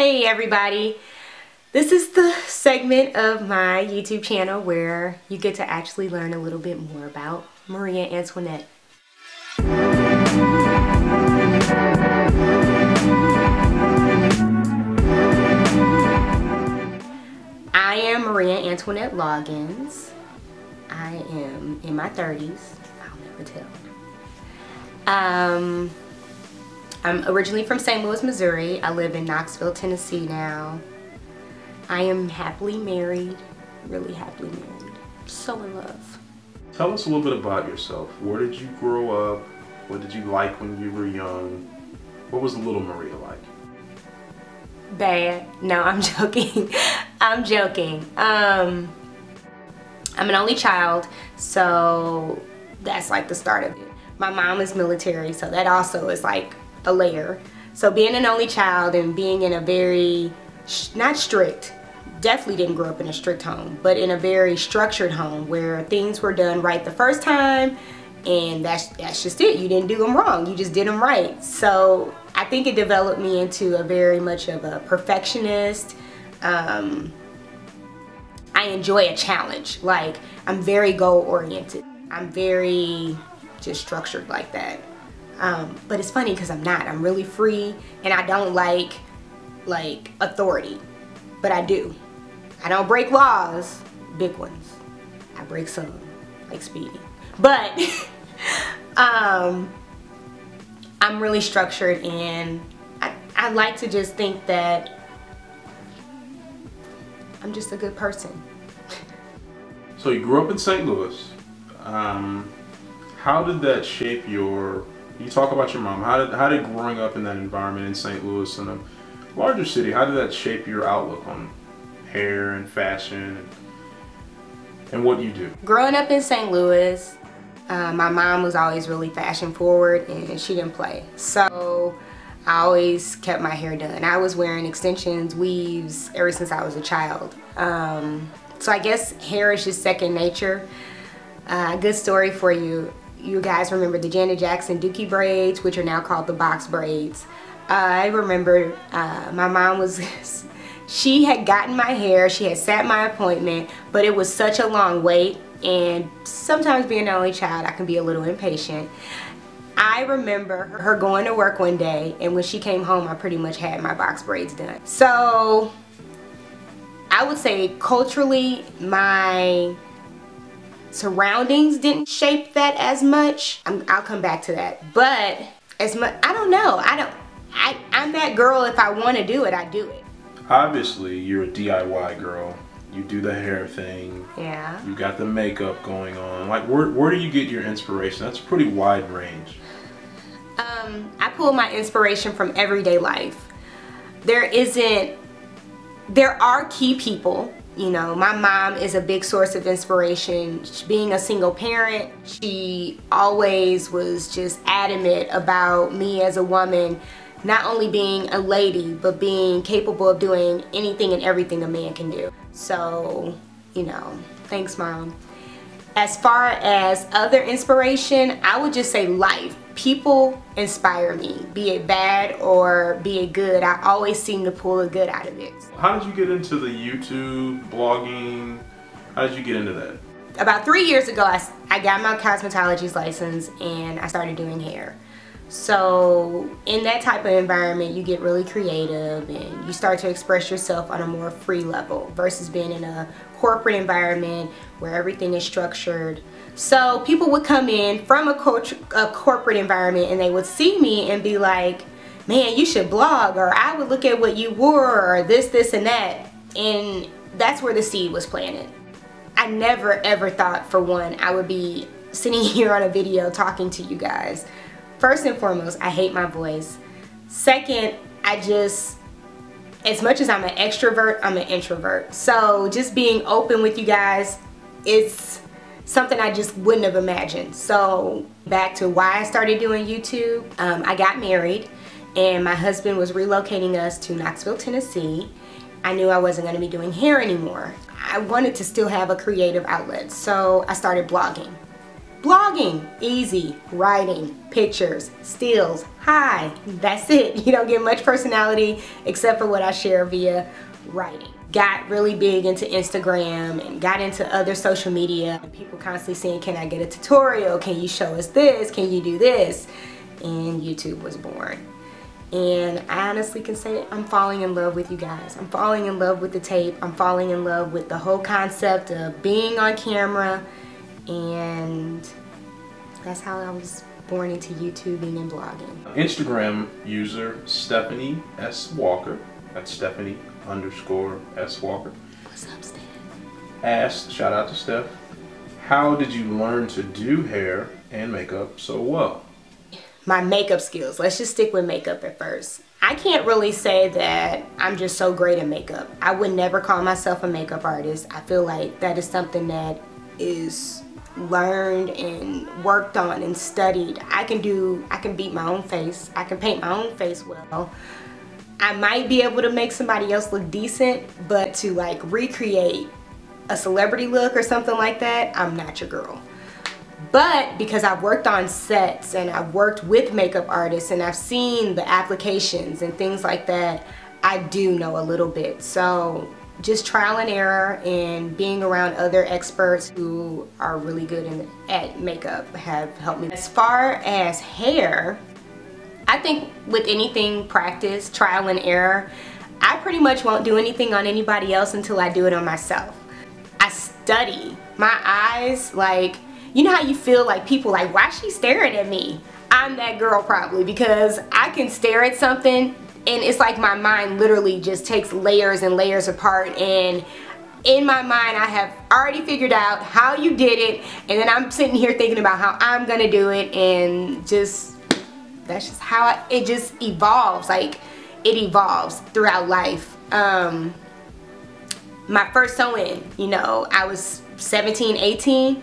Hey everybody, this is the segment of my YouTube channel where you get to actually learn a little bit more about Maria Antoinette. I am Maria Antoinette Loggins. I am in my 30s. I'll never tell. I'm originally from St. Louis, Missouri. I live in Knoxville, Tennessee now. I am happily married, really happily married. So in love. Tell us a little bit about yourself. Where did you grow up? What did you like when you were young? What was little Maria like? Bad. No, I'm joking. I'm joking. I'm an only child, so that's like the start of it. My mom is military, so that also is like a layer. So being an only child and being in a very, not strict, definitely didn't grow up in a strict home, but in a very structured home where things were done right the first time, and that's just it. You didn't do them wrong, you just did them right. So I think it developed me into a very much of a perfectionist. I enjoy a challenge. Like, I'm very goal oriented. I'm very just structured like that. But it's funny because I'm not. I'm really free, and I don't like authority, but I do. I don't break laws, big ones. I break some, like speeding. But I'm really structured, and I like to just think that I'm just a good person. So you grew up in St. Louis. How did that shape your... You talk about your mom. How did growing up in that environment in St. Louis, in a larger city, how did that shape your outlook on hair and fashion and what you do? Growing up in St. Louis, my mom was always really fashion forward, and she didn't play. So I always kept my hair done. I was wearing extensions, weaves ever since I was a child. So I guess hair is just second nature. Good story for you. You guys remember the Janet Jackson Dookie braids, which are now called the box braids. I remember my mom was, she had gotten my hair, she had set my appointment, but it was such a long wait, and sometimes being an only child, I can be a little impatient. I remember her going to work one day, and when she came home, I pretty much had my box braids done. So I would say culturally, my surroundings didn't shape that as much. I'll come back to that. But as much, I don't know. I'm that girl. If I want to do it, I do it. Obviously, you're a DIY girl. You do the hair thing. Yeah. You got the makeup going on. Like, where do you get your inspiration? That's a pretty wide range. I pull my inspiration from everyday life. There are key people. You know, my mom is a big source of inspiration. Being a single parent, she always was just adamant about me as a woman, not only being a lady, but being capable of doing anything and everything a man can do. So, you know, thanks, Mom. As far as other inspiration, I would just say life. People inspire me, be it bad or be it good. I always seem to pull the good out of it. How did you get into the YouTube, blogging? How did you get into that? About 3 years ago, I got my cosmetology license, and I started doing hair. So in that type of environment, you get really creative and you start to express yourself on a more free level versus being in a corporate environment where everything is structured. So people would come in from a corporate environment, and they would see me and be like, man, you should blog, or I would look at what you wore, or this and that. And that's where the seed was planted. I never ever thought for one I would be sitting here on a video talking to you guys. First and foremost, I hate my voice. Second, as much as I'm an extrovert, I'm an introvert. So just being open with you guys, it's something I just wouldn't have imagined. So back to why I started doing YouTube. I got married, and my husband was relocating us to Knoxville, Tennessee. I knew I wasn't going to be doing hair anymore. I wanted to still have a creative outlet, so I started blogging. Blogging, easy. Writing, pictures, stills, hi, that's it. You don't get much personality except for what I share via writing. Got really big into Instagram and got into other social media. People constantly saying, can I get a tutorial? Can you show us this? Can you do this? And YouTube was born. And I honestly can say I'm falling in love with you guys. I'm falling in love with the tape. I'm falling in love with the whole concept of being on camera. And that's how I was born into YouTubing and blogging. Instagram user Stephanie S. Walker, that's Stephanie _S. Walker. What's up, Steph? Asked, shout out to Steph, how did you learn to do hair and makeup so well? My makeup skills. Let's just stick with makeup at first. I can't really say that I'm just so great at makeup. I would never call myself a makeup artist. I feel like that is something that is learned and worked on and studied. I can beat my own face. I can paint my own face well. I might be able to make somebody else look decent, but to like recreate a celebrity look or something like that, I'm not your girl. But because I've worked on sets and I've worked with makeup artists and I've seen the applications and things like that, I do know a little bit. So just trial and error and being around other experts who are really good at makeup have helped me. As far as hair, I think with anything, practice, trial and error. I pretty much won't do anything on anybody else until I do it on myself. I study. My eyes, like, you know how you feel like people like, why is she staring at me? I'm that girl probably, because I can stare at something and it's like my mind literally just takes layers and layers apart, and in my mind I have already figured out how you did it, and then I'm sitting here thinking about how I'm gonna do it, and just that's just how it just evolves. Like, it evolves throughout life. My first sew-in, you know, I was 17, 18.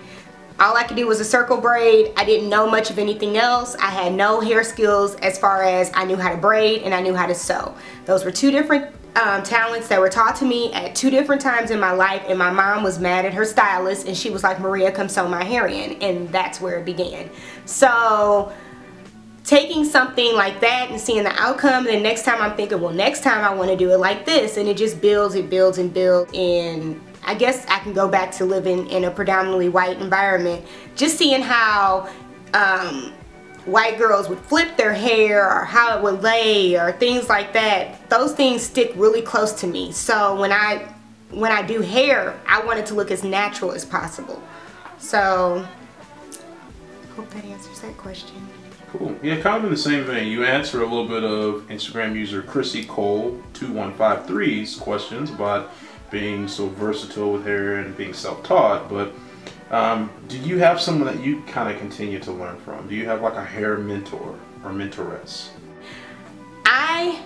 All I could do was a circle braid. I didn't know much of anything else. I had no hair skills as far as I knew how to braid and I knew how to sew. Those were two different talents that were taught to me at two different times in my life, and my mom was mad at her stylist and she was like, Maria, come sew my hair in, and that's where it began. So taking something like that and seeing the outcome, and the next time I'm thinking, well, next time I want to do it like this, and it just builds, it builds and builds. And I guess I can go back to living in a predominantly white environment, just seeing how white girls would flip their hair or how it would lay or things like that. Those things stick really close to me. So when I do hair, I want it to look as natural as possible. So hope that answers that question. Cool. Yeah, kind of in the same vein, you answer a little bit of Instagram user Chrissy Cole 2153's questions about being so versatile with hair and being self-taught, but do you have someone that you kind of continue to learn from? Do you have like a hair mentor or mentoress? I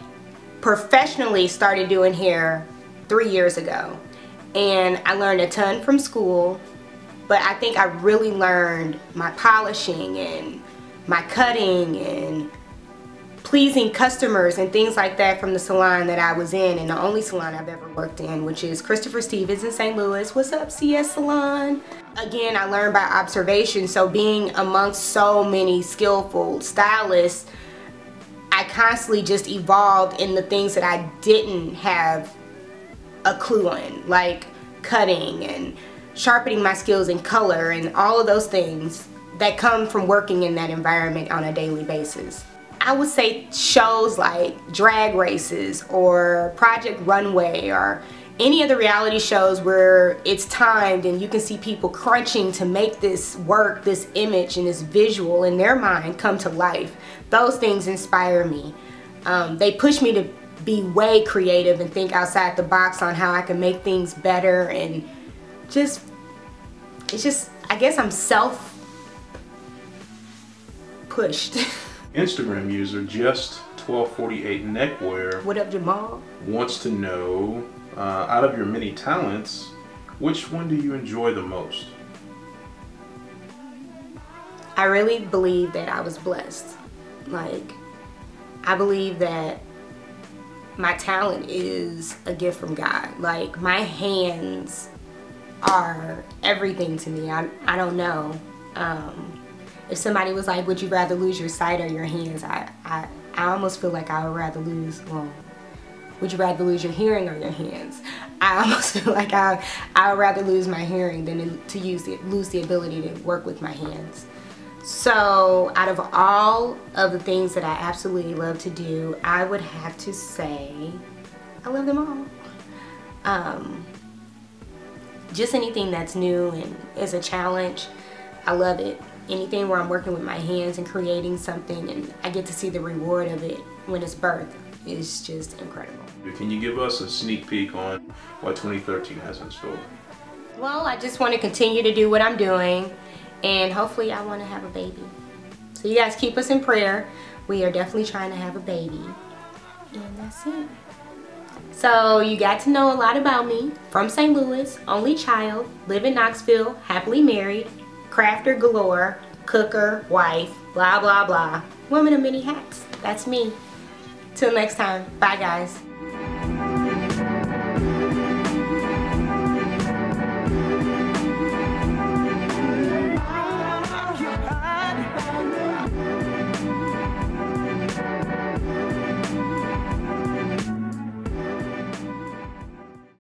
professionally started doing hair 3 years ago, and I learned a ton from school, but I think I really learned my polishing and my cutting and pleasing customers and things like that from the salon that I was in, and the only salon I've ever worked in, which is Christopher Stevens in St. Louis. What's up, CS Salon? Again, I learned by observation, so being amongst so many skillful stylists, I constantly just evolved in the things that I didn't have a clue on, like cutting and sharpening my skills in color and all of those things that come from working in that environment on a daily basis. I would say shows like Drag Races or Project Runway or any of the reality shows where it's timed and you can see people crunching to make this work, this image and this visual in their mind come to life. Those things inspire me. They push me to be way creative and think outside the box on how I can make things better, and just, it's just, I guess I'm self-pushed. Instagram user just1248 neckwear, What up, Jamal? wants to know, out of your many talents, which one do you enjoy the most? I really believe that I was blessed. Like, I believe that my talent is a gift from God. Like, my hands are everything to me. I don't know. If somebody was like, would you rather lose your sight or your hands? I almost feel like I would rather lose, well, would you rather lose your hearing or your hands? I almost feel like I would rather lose my hearing than to lose the ability to work with my hands. So out of all of the things that I absolutely love to do, I would have to say I love them all. Just anything that's new and is a challenge, I love it. Anything where I'm working with my hands and creating something and I get to see the reward of it when it's birthed is just incredible. Can you give us a sneak peek on what 2013 has in store? Well, I just want to continue to do what I'm doing, and hopefully I want to have a baby. So you guys keep us in prayer. We are definitely trying to have a baby, and that's it. So you got to know a lot about me. From St. Louis, only child, live in Knoxville, happily married, crafter galore, cooker, wife, blah blah blah. Woman of many hats. That's me. Till next time. Bye guys.